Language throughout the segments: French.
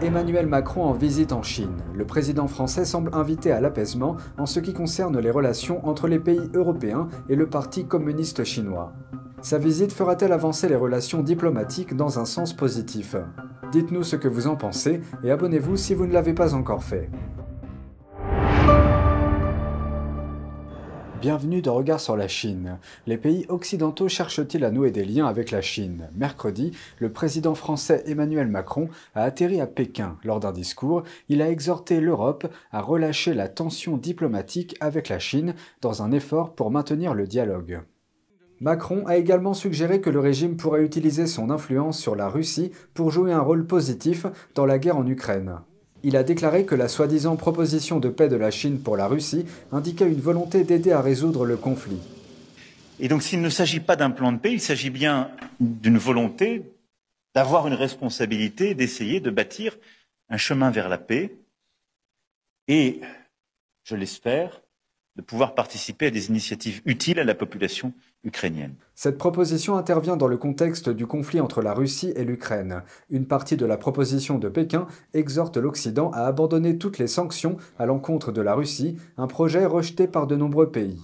Emmanuel Macron en visite en Chine. Le président français semble invité à l'apaisement en ce qui concerne les relations entre les pays européens et le Parti communiste chinois. Sa visite fera-t-elle avancer les relations diplomatiques dans un sens positif? Dites-nous ce que vous en pensez et abonnez-vous si vous ne l'avez pas encore fait. Bienvenue dans Regard sur la Chine. Les pays occidentaux cherchent-ils à nouer des liens avec la Chine? Mercredi, le président français Emmanuel Macron a atterri à Pékin. Lors d'un discours, il a exhorté l'Europe à relâcher la tension diplomatique avec la Chine dans un effort pour maintenir le dialogue. Macron a également suggéré que le régime pourrait utiliser son influence sur la Russie pour jouer un rôle positif dans la guerre en Ukraine. Il a déclaré que la soi-disant proposition de paix de la Chine pour la Russie indiquait une volonté d'aider à résoudre le conflit. Et donc s'il ne s'agit pas d'un plan de paix, il s'agit bien d'une volonté d'avoir une responsabilité, d'essayer de bâtir un chemin vers la paix et, je l'espère, de pouvoir participer à des initiatives utiles à la population ukrainienne. Cette proposition intervient dans le contexte du conflit entre la Russie et l'Ukraine. Une partie de la proposition de Pékin exhorte l'Occident à abandonner toutes les sanctions à l'encontre de la Russie, un projet rejeté par de nombreux pays.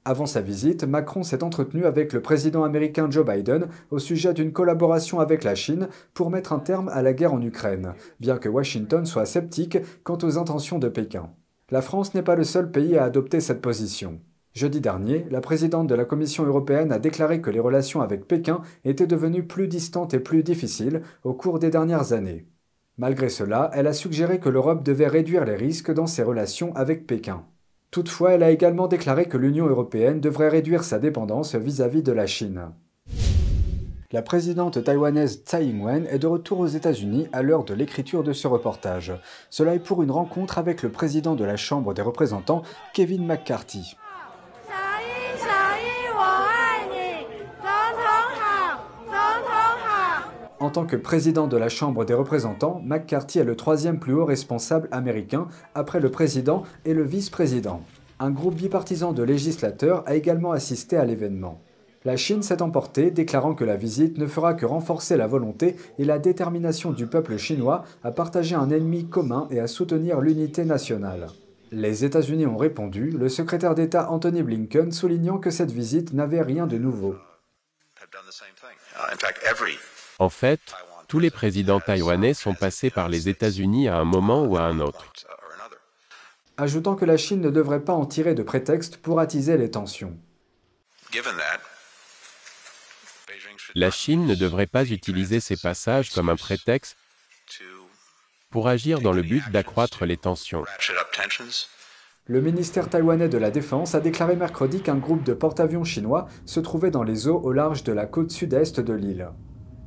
Avant sa visite, Macron s'est entretenu avec le président américain Joe Biden au sujet d'une collaboration avec la Chine pour mettre un terme à la guerre en Ukraine, bien que Washington soit sceptique quant aux intentions de Pékin. La France n'est pas le seul pays à adopter cette position. Jeudi dernier, la présidente de la Commission européenne a déclaré que les relations avec Pékin étaient devenues plus distantes et plus difficiles au cours des dernières années. Malgré cela, elle a suggéré que l'Europe devait réduire les risques dans ses relations avec Pékin. Toutefois, elle a également déclaré que l'Union européenne devrait réduire sa dépendance vis-à-vis de la Chine. La présidente taïwanaise Tsai Ing-wen est de retour aux États-Unis à l'heure de l'écriture de ce reportage. Cela est pour une rencontre avec le président de la Chambre des représentants, Kevin McCarthy. En tant que président de la Chambre des représentants, McCarthy est le troisième plus haut responsable américain après le président et le vice-président. Un groupe bipartisan de législateurs a également assisté à l'événement. La Chine s'est emportée, déclarant que la visite ne fera que renforcer la volonté et la détermination du peuple chinois à partager un ennemi commun et à soutenir l'unité nationale. Les États-Unis ont répondu, le secrétaire d'État Antony Blinken soulignant que cette visite n'avait rien de nouveau. En fait, tous les présidents taïwanais sont passés par les États-Unis à un moment ou à un autre. Ajoutant que la Chine ne devrait pas en tirer de prétexte pour attiser les tensions. La Chine ne devrait pas utiliser ces passages comme un prétexte pour agir dans le but d'accroître les tensions. Le ministère taïwanais de la Défense a déclaré mercredi qu'un groupe de porte-avions chinois se trouvait dans les eaux au large de la côte sud-est de l'île.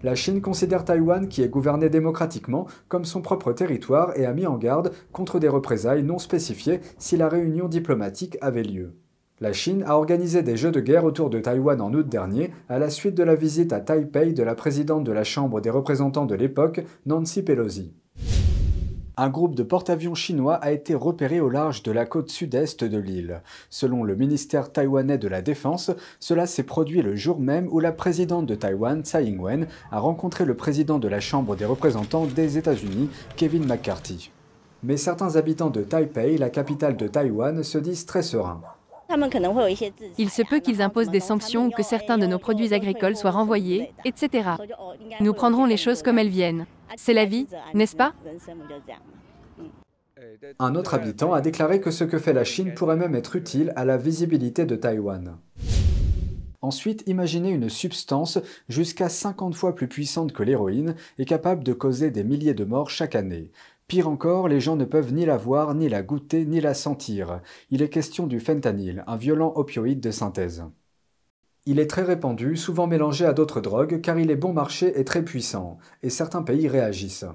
La Chine considère Taïwan, qui est gouverné démocratiquement, comme son propre territoire et a mis en garde contre des représailles non spécifiées si la réunion diplomatique avait lieu. La Chine a organisé des jeux de guerre autour de Taïwan en août dernier, à la suite de la visite à Taipei de la présidente de la Chambre des représentants de l'époque, Nancy Pelosi. Un groupe de porte-avions chinois a été repéré au large de la côte sud-est de l'île. Selon le ministère taïwanais de la Défense, cela s'est produit le jour même où la présidente de Taïwan, Tsai Ing-wen, a rencontré le président de la Chambre des représentants des États-Unis, Kevin McCarthy. Mais certains habitants de Taipei, la capitale de Taïwan, se disent très sereins. Il se peut qu'ils imposent des sanctions ou que certains de nos produits agricoles soient renvoyés, etc. Nous prendrons les choses comme elles viennent. C'est la vie, n'est-ce pas? Un autre habitant a déclaré que ce que fait la Chine pourrait même être utile à la visibilité de Taïwan. Ensuite, imaginez une substance jusqu'à 50 fois plus puissante que l'héroïne et capable de causer des milliers de morts chaque année. Pire encore, les gens ne peuvent ni la voir, ni la goûter, ni la sentir. Il est question du fentanyl, un violent opioïde de synthèse. Il est très répandu, souvent mélangé à d'autres drogues, car il est bon marché et très puissant, et certains pays réagissent.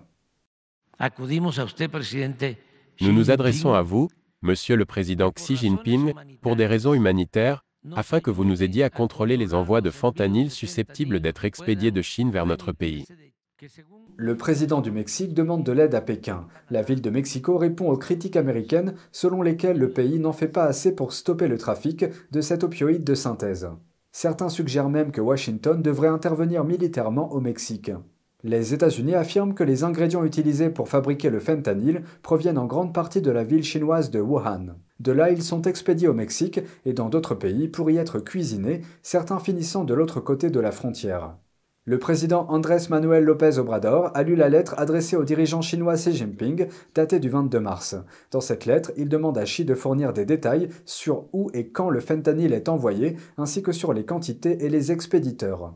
Nous nous adressons à vous, Monsieur le Président Xi Jinping, pour des raisons humanitaires, afin que vous nous aidiez à contrôler les envois de fentanyl susceptibles d'être expédiés de Chine vers notre pays. Le président du Mexique demande de l'aide à Pékin. La ville de Mexico répond aux critiques américaines selon lesquelles le pays n'en fait pas assez pour stopper le trafic de cet opioïde de synthèse. Certains suggèrent même que Washington devrait intervenir militairement au Mexique. Les États-Unis affirment que les ingrédients utilisés pour fabriquer le fentanyl proviennent en grande partie de la ville chinoise de Wuhan. De là, ils sont expédiés au Mexique et dans d'autres pays pour y être cuisinés, certains finissant de l'autre côté de la frontière. Le président Andrés Manuel López Obrador a lu la lettre adressée au dirigeant chinois Xi Jinping, datée du 22 mars. Dans cette lettre, il demande à Xi de fournir des détails sur où et quand le fentanyl est envoyé, ainsi que sur les quantités et les expéditeurs.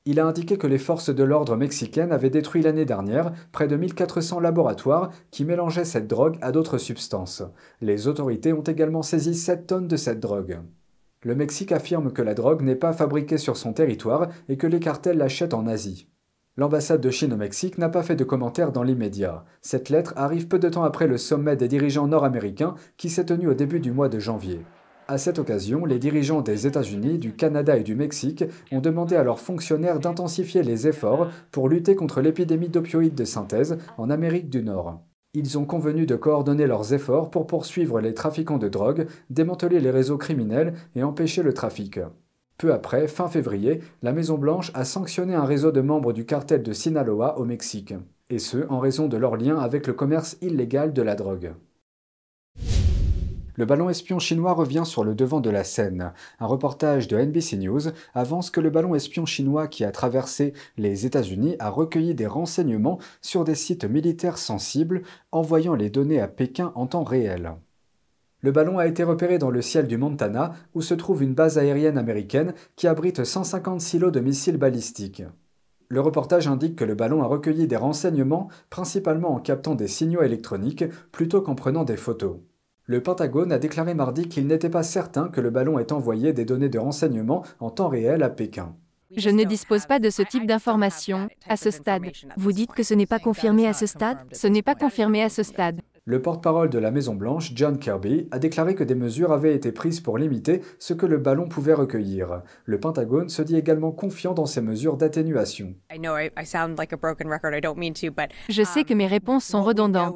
Il a indiqué que les forces de l'ordre mexicaines avaient détruit l'année dernière près de 1400 laboratoires qui mélangeaient cette drogue à d'autres substances. Les autorités ont également saisi 7 tonnes de cette drogue. Le Mexique affirme que la drogue n'est pas fabriquée sur son territoire et que les cartels l'achètent en Asie. L'ambassade de Chine au Mexique n'a pas fait de commentaires dans l'immédiat. Cette lettre arrive peu de temps après le sommet des dirigeants nord-américains qui s'est tenu au début du mois de janvier. À cette occasion, les dirigeants des États-Unis, du Canada et du Mexique ont demandé à leurs fonctionnaires d'intensifier les efforts pour lutter contre l'épidémie d'opioïdes de synthèse en Amérique du Nord. Ils ont convenu de coordonner leurs efforts pour poursuivre les trafiquants de drogue, démanteler les réseaux criminels et empêcher le trafic. Peu après, fin février, la Maison-Blanche a sanctionné un réseau de membres du cartel de Sinaloa au Mexique, et ce en raison de leur lien avec le commerce illégal de la drogue. Le ballon espion chinois revient sur le devant de la scène. Un reportage de NBC News avance que le ballon espion chinois qui a traversé les États-Unis a recueilli des renseignements sur des sites militaires sensibles, envoyant les données à Pékin en temps réel. Le ballon a été repéré dans le ciel du Montana, où se trouve une base aérienne américaine qui abrite 150 silos de missiles balistiques. Le reportage indique que le ballon a recueilli des renseignements, principalement en captant des signaux électroniques, plutôt qu'en prenant des photos. Le Pentagone a déclaré mardi qu'il n'était pas certain que le ballon ait envoyé des données de renseignement en temps réel à Pékin. Je ne dispose pas de ce type d'informations à ce stade. Vous dites que ce n'est pas confirmé à ce stade? Ce n'est pas confirmé à ce stade. Le porte-parole de la Maison-Blanche, John Kirby, a déclaré que des mesures avaient été prises pour limiter ce que le ballon pouvait recueillir. Le Pentagone se dit également confiant dans ces mesures d'atténuation. Je sais que mes réponses sont redondantes.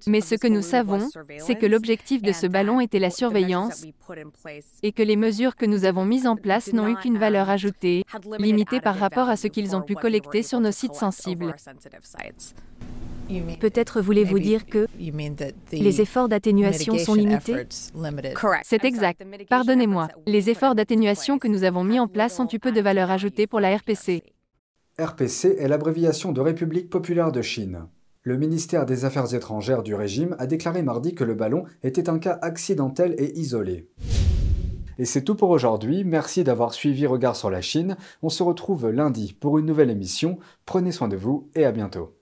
Mais ce que nous savons, c'est que l'objectif de ce ballon était la surveillance et que les mesures que nous avons mises en place n'ont eu qu'une valeur ajoutée, limitée par rapport à ce qu'ils ont pu collecter sur nos sites sensibles. Peut-être voulez-vous dire que les efforts d'atténuation sont limités? C'est exact. Pardonnez-moi. Les efforts d'atténuation que nous avons mis en place ont eu peu de valeur ajoutée pour la RPC. RPC est l'abréviation de République populaire de Chine. Le ministère des Affaires étrangères du régime a déclaré mardi que le ballon était un cas accidentel et isolé. Et c'est tout pour aujourd'hui, merci d'avoir suivi Regard sur la Chine. On se retrouve lundi pour une nouvelle émission. Prenez soin de vous et à bientôt.